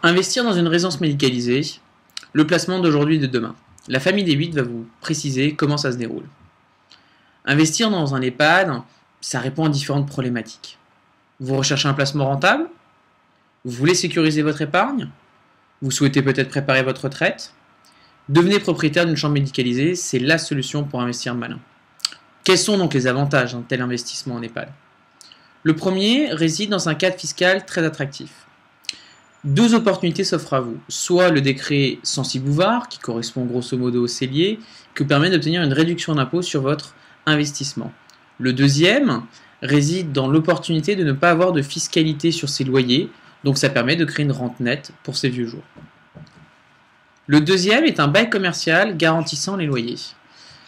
Investir dans une résidence médicalisée, le placement d'aujourd'hui et de demain. La famille des 8 va vous préciser comment ça se déroule. Investir dans un EHPAD, ça répond à différentes problématiques. Vous recherchez un placement rentable? Vous voulez sécuriser votre épargne? Vous souhaitez peut-être préparer votre retraite? Devenez propriétaire d'une chambre médicalisée, c'est la solution pour investir malin. Quels sont donc les avantages d'un tel investissement en EHPAD? Le premier réside dans un cadre fiscal très attractif. Deux opportunités s'offrent à vous. Soit le décret Censi-Bouvard, qui correspond grosso modo au cellier, qui vous permet d'obtenir une réduction d'impôt sur votre investissement. Le deuxième réside dans l'opportunité de ne pas avoir de fiscalité sur ses loyers, donc ça permet de créer une rente nette pour ses vieux jours. Le deuxième est un bail commercial garantissant les loyers.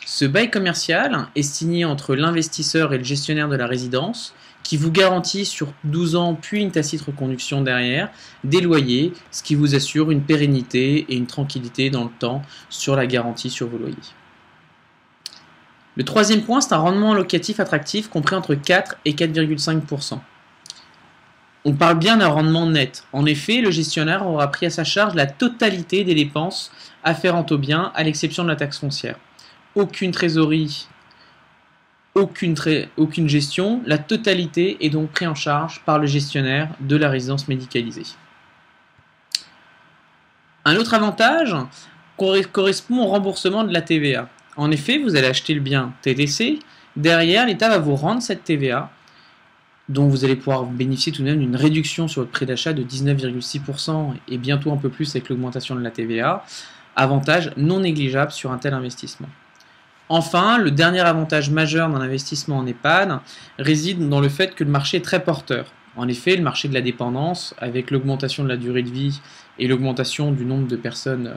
Ce bail commercial est signé entre l'investisseur et le gestionnaire de la résidence, qui vous garantit sur 12 ans, puis une tacite reconduction derrière, des loyers, ce qui vous assure une pérennité et une tranquillité dans le temps sur la garantie sur vos loyers. Le troisième point, c'est un rendement locatif attractif compris entre 4 et 4,5%. On parle bien d'un rendement net. En effet, le gestionnaire aura pris à sa charge la totalité des dépenses afférentes au bien, à l'exception de la taxe foncière. Aucune trésorerie, aucune gestion, la totalité est donc prise en charge par le gestionnaire de la résidence médicalisée. Un autre avantage correspond au remboursement de la TVA. En effet, vous allez acheter le bien TTC, derrière l'État va vous rendre cette TVA, dont vous allez pouvoir bénéficier tout de même d'une réduction sur votre prix d'achat de 19,6% et bientôt un peu plus avec l'augmentation de la TVA, avantage non négligeable sur un tel investissement. Enfin, le dernier avantage majeur d'un investissement en EHPAD réside dans le fait que le marché est très porteur. En effet, le marché de la dépendance, avec l'augmentation de la durée de vie et l'augmentation du nombre de personnes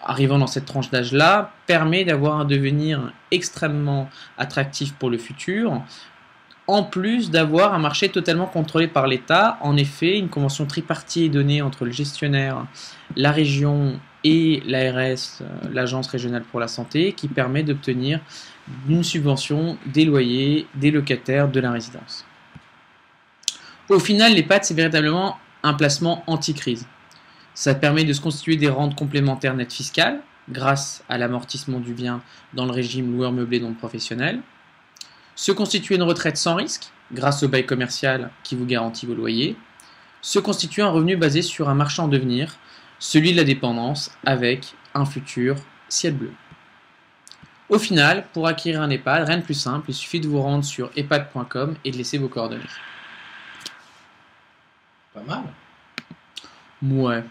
arrivant dans cette tranche d'âge-là, permet d'avoir un devenir extrêmement attractif pour le futur, en plus d'avoir un marché totalement contrôlé par l'État. En effet, une convention tripartite est donnée entre le gestionnaire, la région et l'ARS, l'Agence régionale pour la santé, qui permet d'obtenir une subvention des loyers des locataires de la résidence. Au final, l'EHPAD, c'est véritablement un placement anti-crise. Ça permet de se constituer des rentes complémentaires nettes fiscales, grâce à l'amortissement du bien dans le régime loueur meublé non professionnel, se constituer une retraite sans risque, grâce au bail commercial qui vous garantit vos loyers, se constituer un revenu basé sur un marché en devenir, celui de la dépendance, avec un futur ciel bleu. Au final, pour acquérir un EHPAD, rien de plus simple, il suffit de vous rendre sur ehpad.com et de laisser vos coordonnées. Pas mal. Ouais.